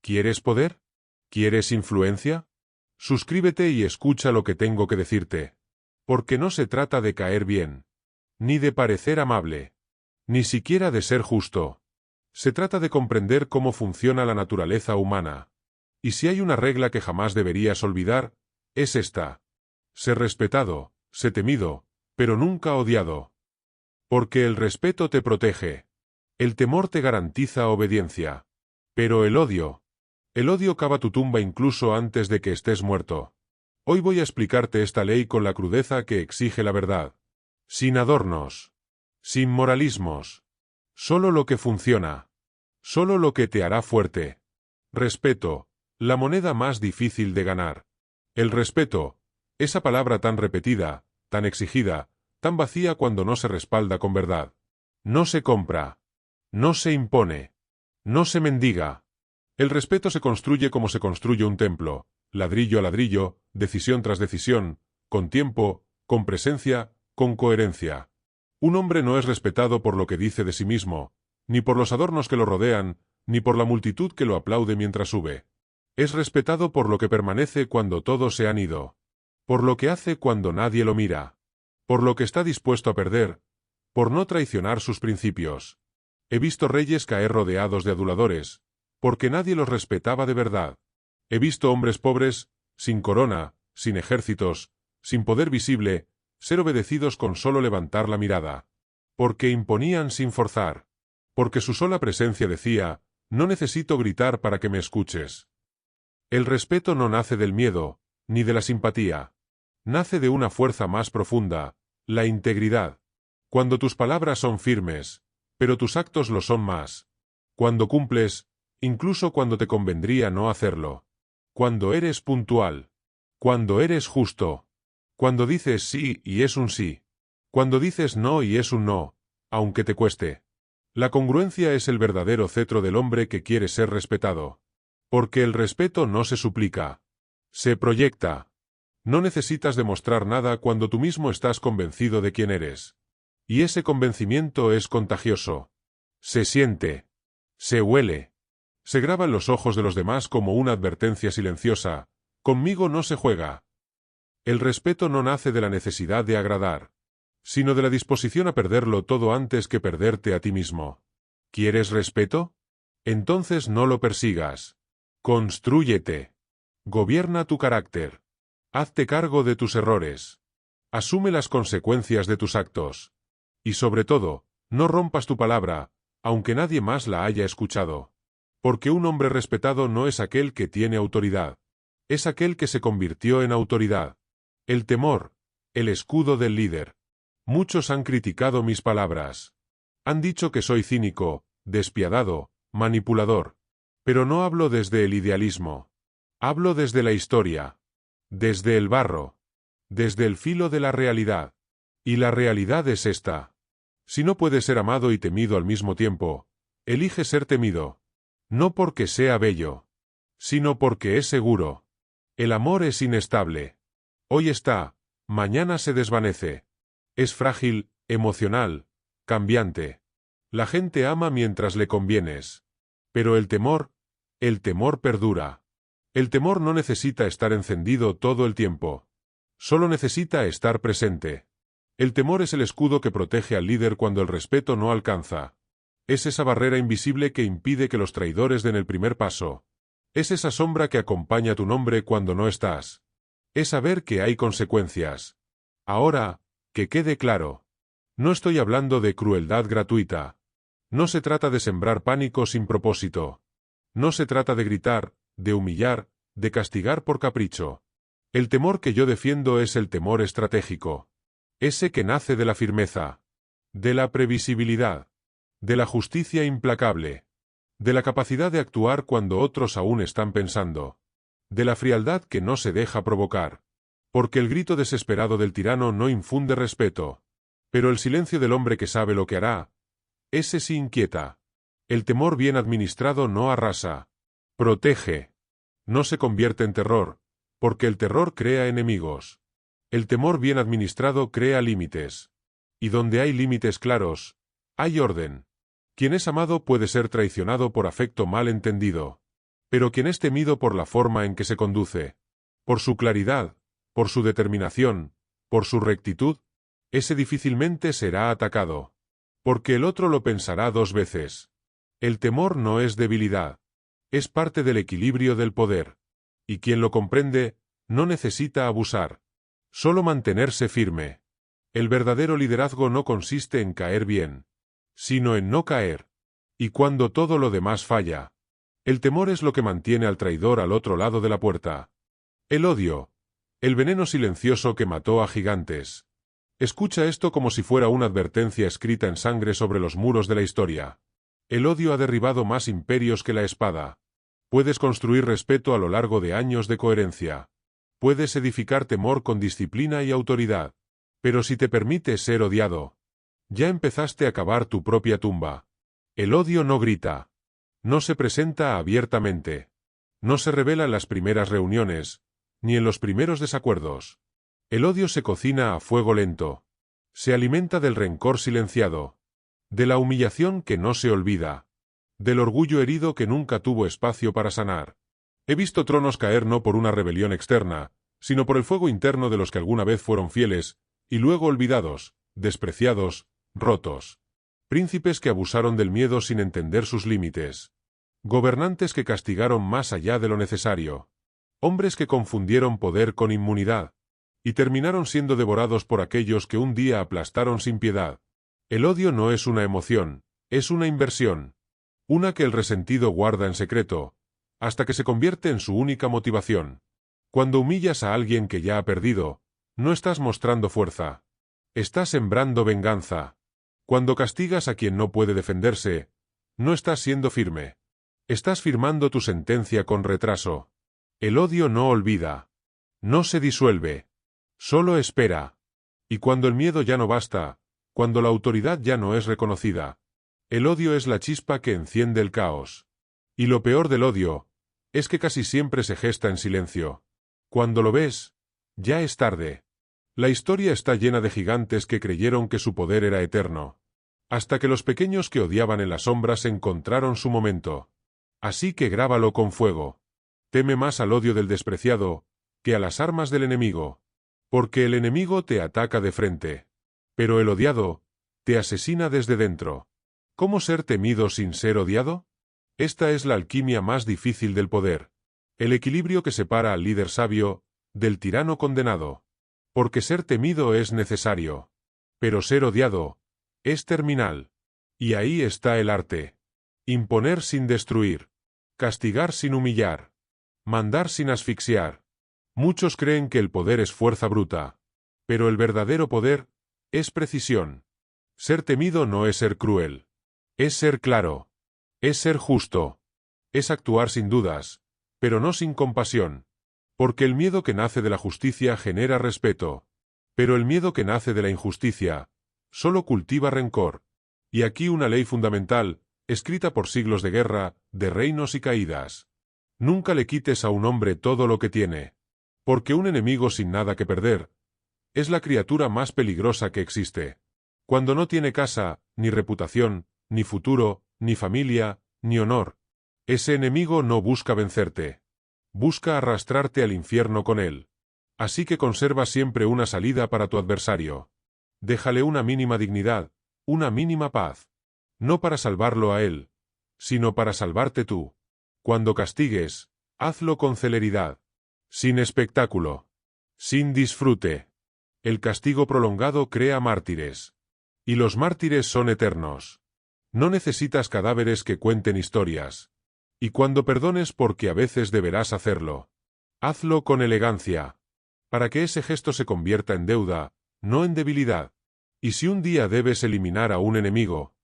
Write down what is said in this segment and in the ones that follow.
¿Quieres poder? ¿Quieres influencia? Suscríbete y escucha lo que tengo que decirte. Porque no se trata de caer bien, ni de parecer amable, ni siquiera de ser justo. Se trata de comprender cómo funciona la naturaleza humana. Y si hay una regla que jamás deberías olvidar, es esta. Sé respetado, sé temido, pero nunca odiado. Porque el respeto te protege. El temor te garantiza obediencia. Pero el odio cava tu tumba incluso antes de que estés muerto. Hoy voy a explicarte esta ley con la crudeza que exige la verdad. Sin adornos. Sin moralismos. Solo lo que funciona. Solo lo que te hará fuerte. Respeto. La moneda más difícil de ganar. El respeto. Esa palabra tan repetida, tan exigida, tan vacía cuando no se respalda con verdad. No se compra. No se impone. No se mendiga. El respeto se construye como se construye un templo, ladrillo a ladrillo, decisión tras decisión, con tiempo, con presencia, con coherencia. Un hombre no es respetado por lo que dice de sí mismo, ni por los adornos que lo rodean, ni por la multitud que lo aplaude mientras sube. Es respetado por lo que permanece cuando todos se han ido. Por lo que hace cuando nadie lo mira. Por lo que está dispuesto a perder. Por no traicionar sus principios. He visto reyes caer rodeados de aduladores, porque nadie los respetaba de verdad. He visto hombres pobres, sin corona, sin ejércitos, sin poder visible, ser obedecidos con solo levantar la mirada. Porque imponían sin forzar. Porque su sola presencia decía, no necesito gritar para que me escuches. El respeto no nace del miedo, ni de la simpatía. Nace de una fuerza más profunda, la integridad. Cuando tus palabras son firmes, pero tus actos lo son más. Cuando cumples, incluso cuando te convendría no hacerlo. Cuando eres puntual. Cuando eres justo. Cuando dices sí y es un sí. Cuando dices no y es un no, aunque te cueste. La congruencia es el verdadero cetro del hombre que quiere ser respetado. Porque el respeto no se suplica. Se proyecta. No necesitas demostrar nada cuando tú mismo estás convencido de quién eres. Y ese convencimiento es contagioso. Se siente. Se huele. Se graba en los ojos de los demás como una advertencia silenciosa. Conmigo no se juega. El respeto no nace de la necesidad de agradar, sino de la disposición a perderlo todo antes que perderte a ti mismo. ¿Quieres respeto? Entonces no lo persigas. Constrúyete. Gobierna tu carácter. Hazte cargo de tus errores. Asume las consecuencias de tus actos. Y sobre todo, no rompas tu palabra, aunque nadie más la haya escuchado. Porque un hombre respetado no es aquel que tiene autoridad. Es aquel que se convirtió en autoridad. El temor, el escudo del líder. Muchos han criticado mis palabras. Han dicho que soy cínico, despiadado, manipulador. Pero no hablo desde el idealismo. Hablo desde la historia. Desde el barro. Desde el filo de la realidad. Y la realidad es esta. Si no puedes ser amado y temido al mismo tiempo, elige ser temido. No porque sea bello, sino porque es seguro. El amor es inestable. Hoy está, mañana se desvanece. Es frágil, emocional, cambiante. La gente ama mientras le convienes. Pero el temor perdura. El temor no necesita estar encendido todo el tiempo. Solo necesita estar presente. El temor es el escudo que protege al líder cuando el respeto no alcanza. Es esa barrera invisible que impide que los traidores den el primer paso. Es esa sombra que acompaña tu nombre cuando no estás. Es saber que hay consecuencias. Ahora, que quede claro. No estoy hablando de crueldad gratuita. No se trata de sembrar pánico sin propósito. No se trata de gritar, de humillar, de castigar por capricho. El temor que yo defiendo es el temor estratégico. Ese que nace de la firmeza. De la previsibilidad. De la justicia implacable. De la capacidad de actuar cuando otros aún están pensando. De la frialdad que no se deja provocar. Porque el grito desesperado del tirano no infunde respeto. Pero el silencio del hombre que sabe lo que hará, ese sí inquieta. El temor bien administrado no arrasa. Protege. No se convierte en terror, porque el terror crea enemigos. El temor bien administrado crea límites. Y donde hay límites claros, hay orden. Quien es amado puede ser traicionado por afecto mal entendido. Pero quien es temido por la forma en que se conduce, por su claridad, por su determinación, por su rectitud, ese difícilmente será atacado. Porque el otro lo pensará dos veces. El temor no es debilidad. Es parte del equilibrio del poder. Y quien lo comprende, no necesita abusar. Solo mantenerse firme. El verdadero liderazgo no consiste en caer bien, sino en no caer. Y cuando todo lo demás falla, el temor es lo que mantiene al traidor al otro lado de la puerta. El odio. El veneno silencioso que mató a gigantes. Escucha esto como si fuera una advertencia escrita en sangre sobre los muros de la historia. El odio ha derribado más imperios que la espada. Puedes construir respeto a lo largo de años de coherencia. Puedes edificar temor con disciplina y autoridad. Pero si te permites ser odiado, ya empezaste a cavar tu propia tumba. El odio no grita. No se presenta abiertamente. No se revela en las primeras reuniones, ni en los primeros desacuerdos. El odio se cocina a fuego lento. Se alimenta del rencor silenciado, de la humillación que no se olvida, del orgullo herido que nunca tuvo espacio para sanar. He visto tronos caer no por una rebelión externa, sino por el fuego interno de los que alguna vez fueron fieles, y luego olvidados, despreciados, rotos. Príncipes que abusaron del miedo sin entender sus límites. Gobernantes que castigaron más allá de lo necesario. Hombres que confundieron poder con inmunidad. Y terminaron siendo devorados por aquellos que un día aplastaron sin piedad. El odio no es una emoción, es una inversión. Una que el resentido guarda en secreto, hasta que se convierte en su única motivación. Cuando humillas a alguien que ya ha perdido, no estás mostrando fuerza. Estás sembrando venganza. Cuando castigas a quien no puede defenderse, no estás siendo firme. Estás firmando tu sentencia con retraso. El odio no olvida. No se disuelve. Solo espera. Y cuando el miedo ya no basta, cuando la autoridad ya no es reconocida, el odio es la chispa que enciende el caos. Y lo peor del odio es que casi siempre se gesta en silencio. Cuando lo ves, ya es tarde. La historia está llena de gigantes que creyeron que su poder era eterno, hasta que los pequeños que odiaban en las sombras encontraron su momento. Así que grábalo con fuego. Teme más al odio del despreciado que a las armas del enemigo. Porque el enemigo te ataca de frente. Pero el odiado te asesina desde dentro. ¿Cómo ser temido sin ser odiado? Esta es la alquimia más difícil del poder. El equilibrio que separa al líder sabio del tirano condenado. Porque ser temido es necesario. Pero ser odiado es terminal. Y ahí está el arte. Imponer sin destruir. Castigar sin humillar. Mandar sin asfixiar. Muchos creen que el poder es fuerza bruta. Pero el verdadero poder es precisión. Ser temido no es ser cruel. Es ser claro. Es ser justo. Es actuar sin dudas, pero no sin compasión. Porque el miedo que nace de la justicia genera respeto. Pero el miedo que nace de la injusticia solo cultiva rencor. Y aquí una ley fundamental, escrita por siglos de guerra, de reinos y caídas. Nunca le quites a un hombre todo lo que tiene. Porque un enemigo sin nada que perder es la criatura más peligrosa que existe. Cuando no tiene casa, ni reputación, ni futuro, ni familia, ni honor. Ese enemigo no busca vencerte. Busca arrastrarte al infierno con él. Así que conserva siempre una salida para tu adversario. Déjale una mínima dignidad, una mínima paz. No para salvarlo a él, sino para salvarte tú. Cuando castigues, hazlo con celeridad. Sin espectáculo. Sin disfrute. El castigo prolongado crea mártires. Y los mártires son eternos. No necesitas cadáveres que cuenten historias. Y cuando perdones, porque a veces deberás hacerlo, hazlo con elegancia. Para que ese gesto se convierta en deuda, no en debilidad. Y si un día debes eliminar a un enemigo,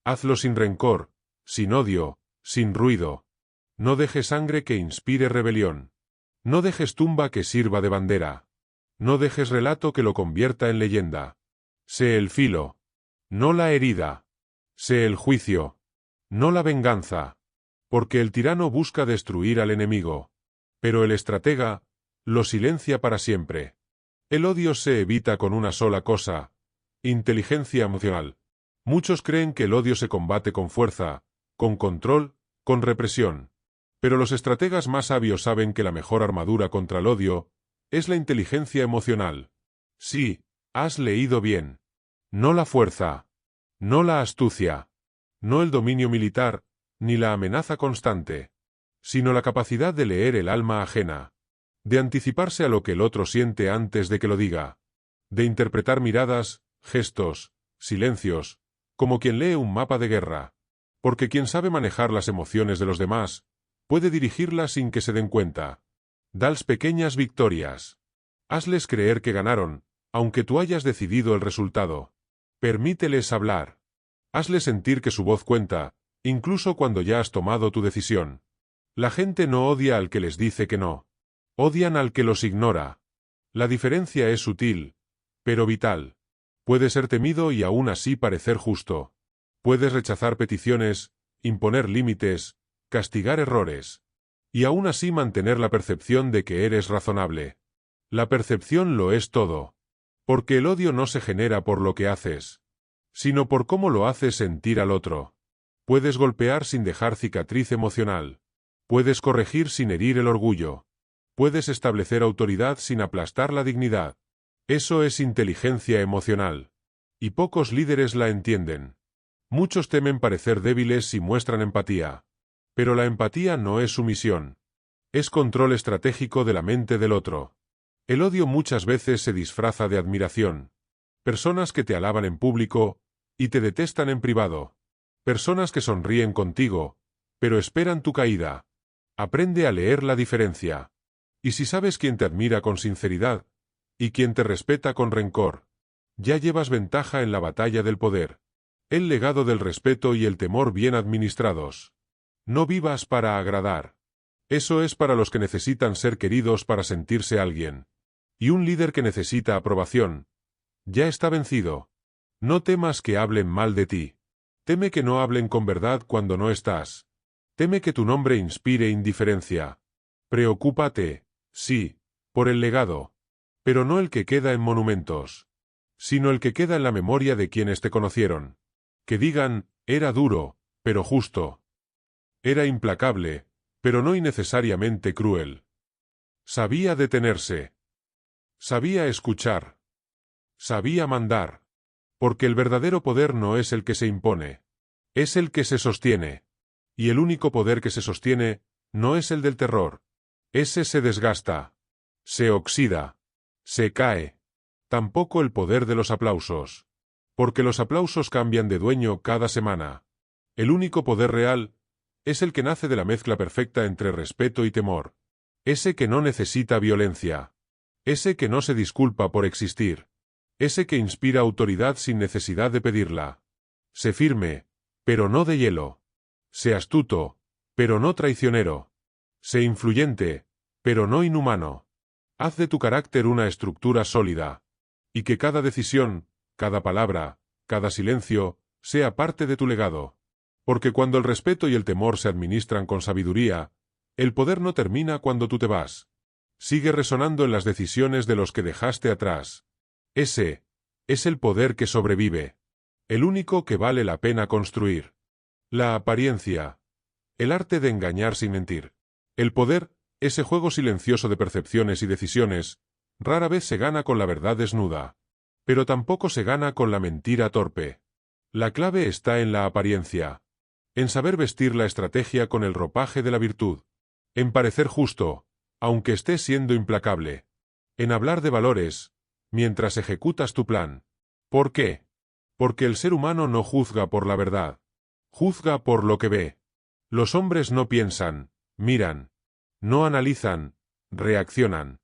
hazlo sin rencor, sin odio, sin ruido. No dejes sangre que inspire rebelión. No dejes tumba que sirva de bandera. No dejes relato que lo convierta en leyenda. Sé el filo, no la herida. Sé el juicio, no la venganza. Porque el tirano busca destruir al enemigo. Pero el estratega lo silencia para siempre. El odio se evita con una sola cosa: inteligencia emocional. Muchos creen que el odio se combate con fuerza, con control, con represión. Pero los estrategas más sabios saben que la mejor armadura contra el odio es la inteligencia emocional. Sí, has leído bien. No la fuerza. No la astucia. No el dominio militar, ni la amenaza constante. Sino la capacidad de leer el alma ajena. De anticiparse a lo que el otro siente antes de que lo diga. De interpretar miradas, gestos, silencios, como quien lee un mapa de guerra. Porque quien sabe manejar las emociones de los demás, puede dirigirlas sin que se den cuenta. Dales pequeñas victorias. Hazles creer que ganaron, aunque tú hayas decidido el resultado. Permíteles hablar. Hazles sentir que su voz cuenta, incluso cuando ya has tomado tu decisión. La gente no odia al que les dice que no. Odian al que los ignora. La diferencia es sutil, pero vital. Puede ser temido y aún así parecer justo. Puedes rechazar peticiones, imponer límites, castigar errores. Y aún así mantener la percepción de que eres razonable. La percepción lo es todo. Porque el odio no se genera por lo que haces, sino por cómo lo haces sentir al otro. Puedes golpear sin dejar cicatriz emocional. Puedes corregir sin herir el orgullo. Puedes establecer autoridad sin aplastar la dignidad. Eso es inteligencia emocional. Y pocos líderes la entienden. Muchos temen parecer débiles si muestran empatía. Pero la empatía no es sumisión. Es control estratégico de la mente del otro. El odio muchas veces se disfraza de admiración. Personas que te alaban en público y te detestan en privado. Personas que sonríen contigo, pero esperan tu caída. Aprende a leer la diferencia. Y si sabes quién te admira con sinceridad y quién te respeta con rencor, ya llevas ventaja en la batalla del poder. El legado del respeto y el temor bien administrados. No vivas para agradar. Eso es para los que necesitan ser queridos para sentirse alguien. Y un líder que necesita aprobación ya está vencido. No temas que hablen mal de ti. Teme que no hablen con verdad cuando no estás. Teme que tu nombre inspire indiferencia. Preocúpate, sí, por el legado. Pero no el que queda en monumentos, sino el que queda en la memoria de quienes te conocieron. Que digan, era duro, pero justo. Era implacable, pero no innecesariamente cruel. Sabía detenerse. Sabía escuchar. Sabía mandar. Porque el verdadero poder no es el que se impone. Es el que se sostiene. Y el único poder que se sostiene no es el del terror. Ese se desgasta. Se oxida. Se cae. Tampoco el poder de los aplausos. Porque los aplausos cambian de dueño cada semana. El único poder real es el que nace de la mezcla perfecta entre respeto y temor. Ese que no necesita violencia. Ese que no se disculpa por existir. Ese que inspira autoridad sin necesidad de pedirla. Sé firme, pero no de hielo. Sé astuto, pero no traicionero. Sé influyente, pero no inhumano. Haz de tu carácter una estructura sólida. Y que cada decisión, cada palabra, cada silencio, sea parte de tu legado. Porque cuando el respeto y el temor se administran con sabiduría, el poder no termina cuando tú te vas. Sigue resonando en las decisiones de los que dejaste atrás. Ese es el poder que sobrevive. El único que vale la pena construir. La apariencia. El arte de engañar sin mentir. El poder, ese juego silencioso de percepciones y decisiones, rara vez se gana con la verdad desnuda. Pero tampoco se gana con la mentira torpe. La clave está en la apariencia. En saber vestir la estrategia con el ropaje de la virtud. En parecer justo, aunque estés siendo implacable. En hablar de valores, mientras ejecutas tu plan. ¿Por qué? Porque el ser humano no juzga por la verdad. Juzga por lo que ve. Los hombres no piensan, miran. No analizan, reaccionan.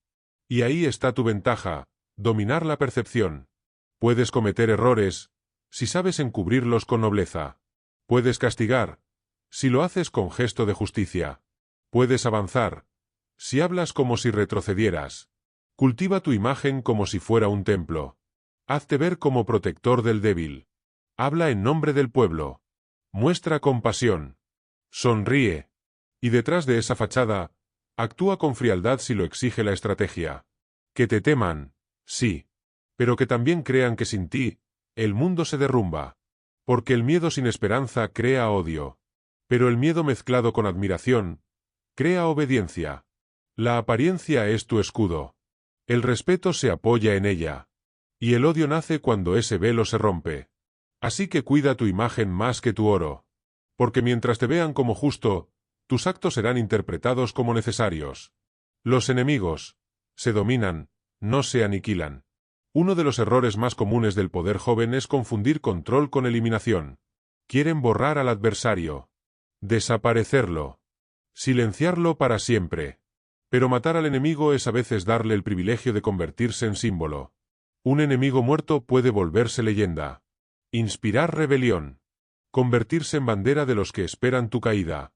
Y ahí está tu ventaja, dominar la percepción. Puedes cometer errores, si sabes encubrirlos con nobleza. Puedes castigar, si lo haces con gesto de justicia. Puedes avanzar, si hablas como si retrocedieras. Cultiva tu imagen como si fuera un templo. Hazte ver como protector del débil. Habla en nombre del pueblo. Muestra compasión. Sonríe. Y detrás de esa fachada, actúa con frialdad si lo exige la estrategia. Que te teman, sí. Pero que también crean que sin ti, el mundo se derrumba. Porque el miedo sin esperanza crea odio. Pero el miedo mezclado con admiración Crea obediencia. La apariencia es tu escudo. El respeto se apoya en ella. Y el odio nace cuando ese velo se rompe. Así que cuida tu imagen más que tu oro. Porque mientras te vean como justo, tus actos serán interpretados como necesarios. Los enemigos se dominan, no se aniquilan. Uno de los errores más comunes del poder joven es confundir control con eliminación. Quieren borrar al adversario, desaparecerlo, silenciarlo para siempre. Pero matar al enemigo es a veces darle el privilegio de convertirse en símbolo. Un enemigo muerto puede volverse leyenda, inspirar rebelión, convertirse en bandera de los que esperan tu caída.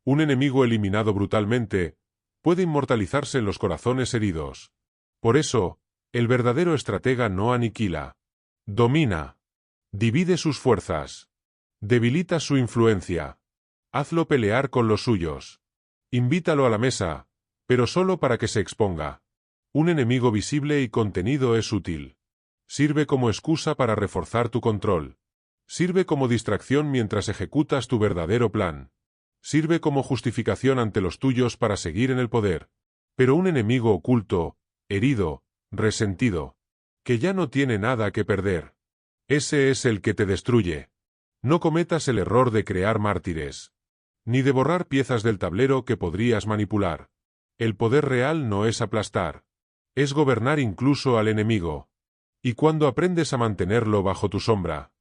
Un enemigo eliminado brutalmente puede inmortalizarse en los corazones heridos. Por eso, el verdadero estratega no aniquila, domina, divide sus fuerzas, debilita su influencia, hazlo pelear con los suyos, invítalo a la mesa, pero solo para que se exponga. Un enemigo visible y contenido es útil. Sirve como excusa para reforzar tu control. Sirve como distracción mientras ejecutas tu verdadero plan. Sirve como justificación ante los tuyos para seguir en el poder. Pero un enemigo oculto, herido, resentido, que ya no tiene nada que perder. Ese es el que te destruye. No cometas el error de crear mártires, ni de borrar piezas del tablero que podrías manipular. El poder real no es aplastar, es gobernar incluso al enemigo. Y cuando aprendes a mantenerlo bajo tu sombra,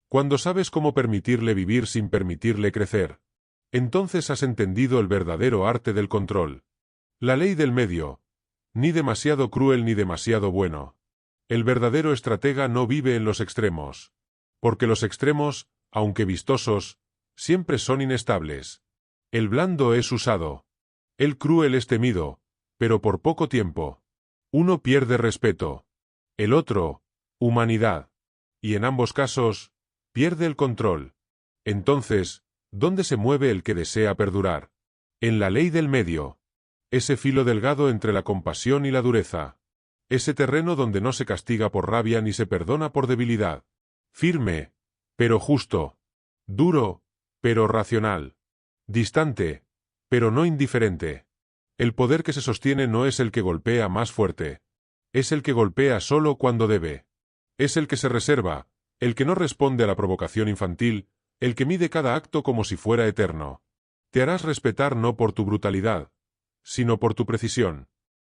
cuando sabes cómo permitirle vivir sin permitirle crecer, entonces has entendido el verdadero arte del control. La ley del medio, ni demasiado cruel ni demasiado bueno. El verdadero estratega no vive en los extremos, porque los extremos, aunque vistosos, siempre son inestables. El blando es usado. El cruel es temido, pero por poco tiempo. Uno pierde respeto. El otro, humanidad. Y en ambos casos, pierde el control. Entonces, ¿dónde se mueve el que desea perdurar? En la ley del medio. Ese filo delgado entre la compasión y la dureza. Ese terreno donde no se castiga por rabia ni se perdona por debilidad. Firme, pero justo. Duro, pero racional. Distante, pero no indiferente. El poder que se sostiene no es el que golpea más fuerte. Es el que golpea solo cuando debe. Es el que se reserva, el que no responde a la provocación infantil, el que mide cada acto como si fuera eterno. Te harás respetar no por tu brutalidad, sino por tu precisión,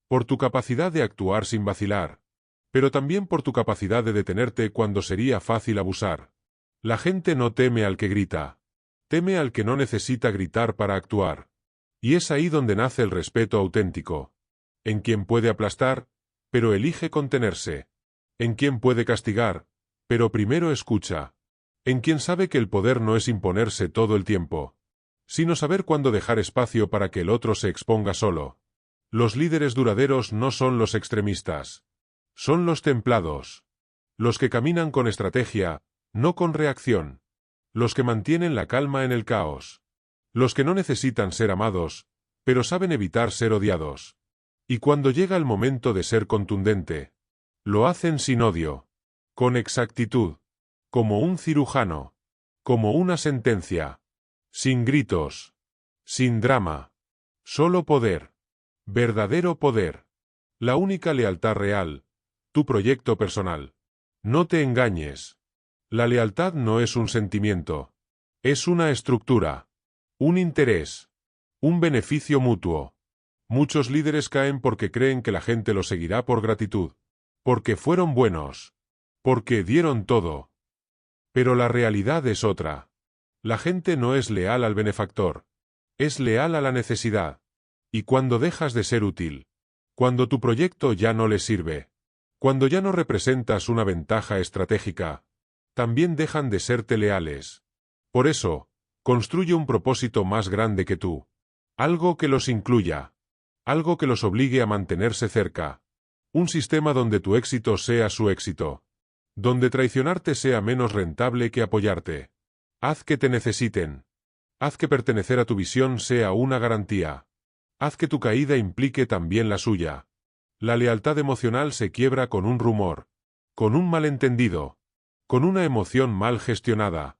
por tu capacidad de actuar sin vacilar, pero también por tu capacidad de detenerte cuando sería fácil abusar. La gente no teme al que grita, teme al que no necesita gritar para actuar. Y es ahí donde nace el respeto auténtico. En quien puede aplastar, pero elige contenerse. En quien puede castigar, pero primero escucha. En quien sabe que el poder no es imponerse todo el tiempo, sino saber cuándo dejar espacio para que el otro se exponga solo. Los líderes duraderos no son los extremistas. Son los templados. Los que caminan con estrategia, no con reacción. Los que mantienen la calma en el caos. Los que no necesitan ser amados, pero saben evitar ser odiados. Y cuando llega el momento de ser contundente, lo hacen sin odio, con exactitud, como un cirujano, como una sentencia, sin gritos, sin drama, solo poder, verdadero poder, la única lealtad real, tu proyecto personal. No te engañes. La lealtad no es un sentimiento, es una estructura, un interés, un beneficio mutuo. Muchos líderes caen porque creen que la gente los seguirá por gratitud, porque fueron buenos, porque dieron todo. Pero la realidad es otra. La gente no es leal al benefactor, es leal a la necesidad. Y cuando dejas de ser útil, cuando tu proyecto ya no les sirve, cuando ya no representas una ventaja estratégica, también dejan de serte leales. Por eso, construye un propósito más grande que tú. Algo que los incluya. Algo que los obligue a mantenerse cerca. Un sistema donde tu éxito sea su éxito. Donde traicionarte sea menos rentable que apoyarte. Haz que te necesiten. Haz que pertenecer a tu visión sea una garantía. Haz que tu caída implique también la suya. La lealtad emocional se quiebra con un rumor, con un malentendido, con una emoción mal gestionada.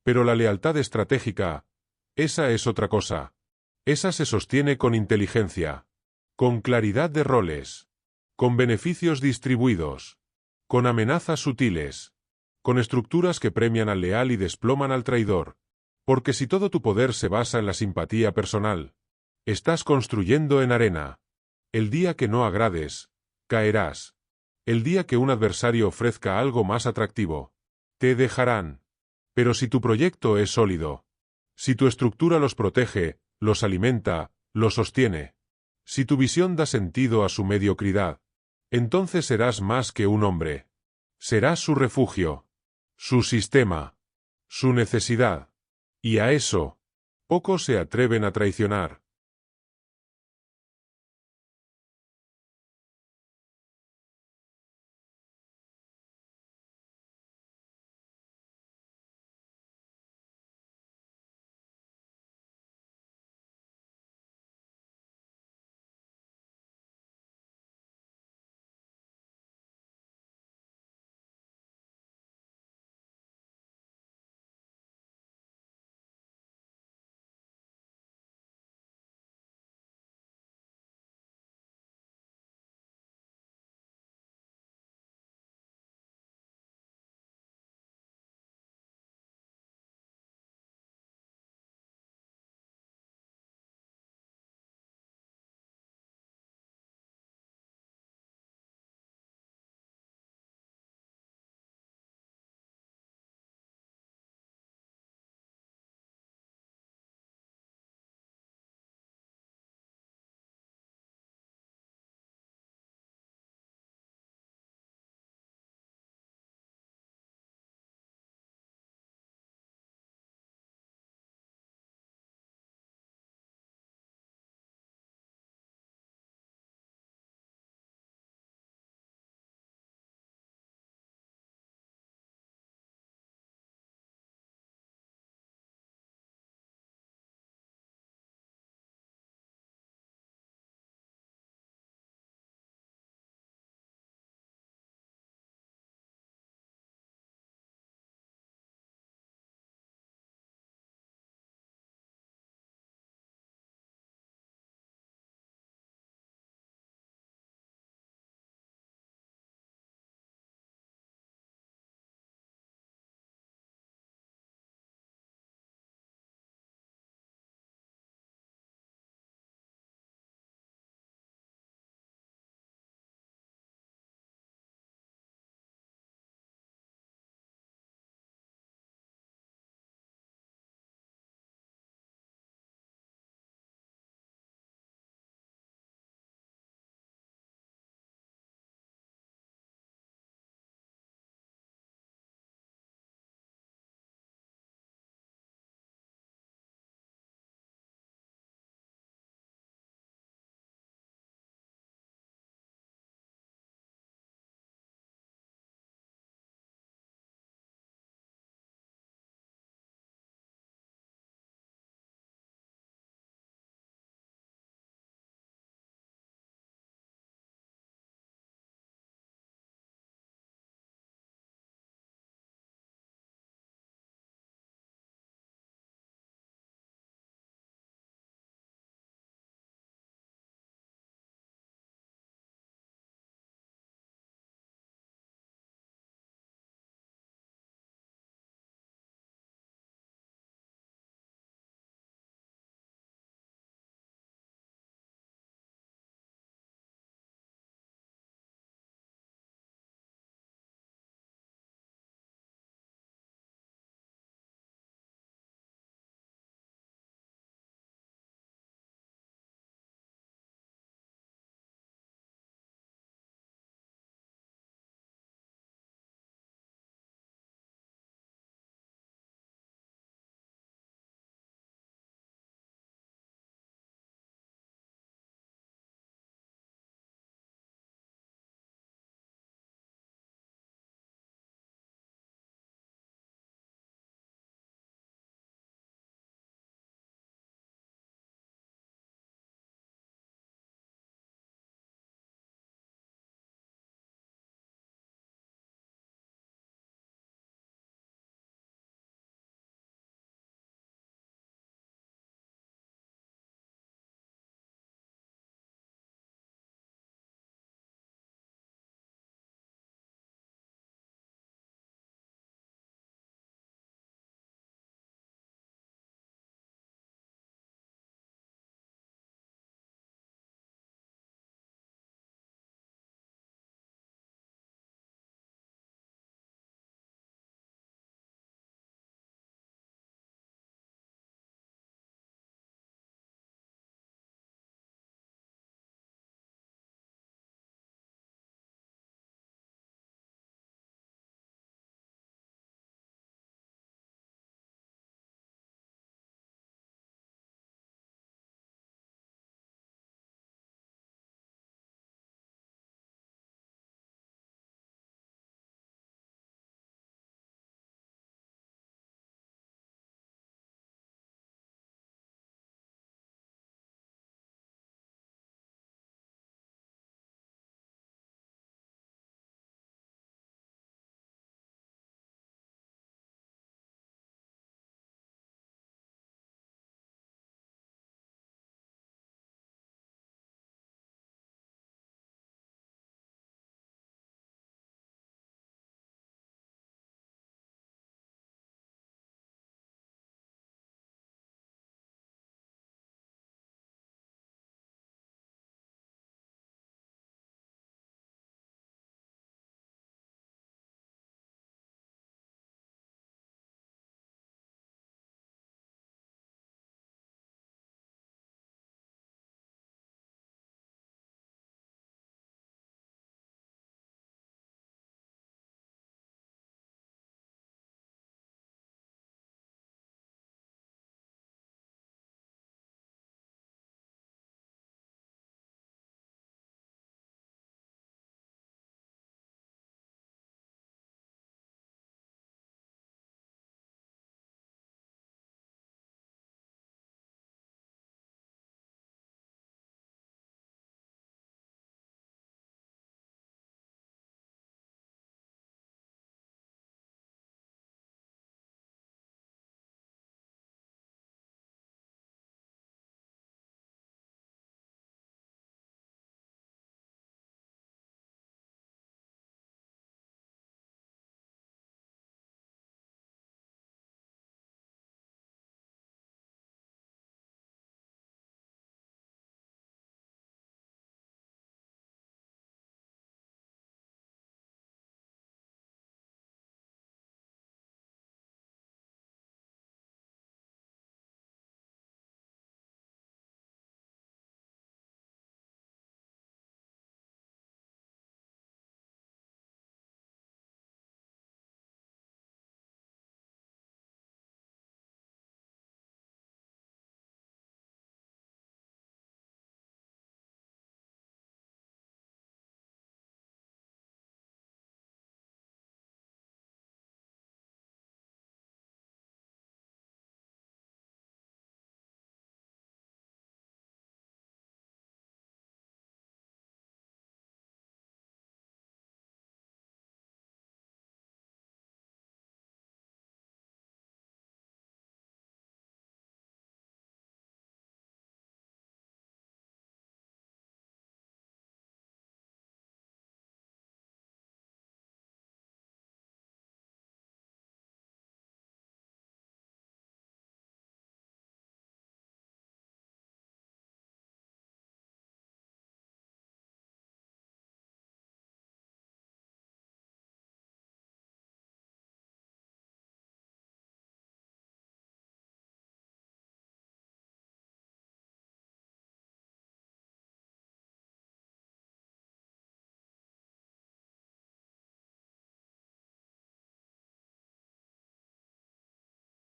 Pero la lealtad estratégica, esa es otra cosa. Esa se sostiene con inteligencia, con claridad de roles, con beneficios distribuidos, con amenazas sutiles, con estructuras que premian al leal y desploman al traidor. Porque si todo tu poder se basa en la simpatía personal, estás construyendo en arena. El día que no agrades, caerás. El día que un adversario ofrezca algo más atractivo, te dejarán. Pero si tu proyecto es sólido, si tu estructura los protege, los alimenta, los sostiene, si tu visión da sentido a su mediocridad, entonces serás más que un hombre. Serás su refugio, su sistema, su necesidad. Y a eso, pocos se atreven a traicionar.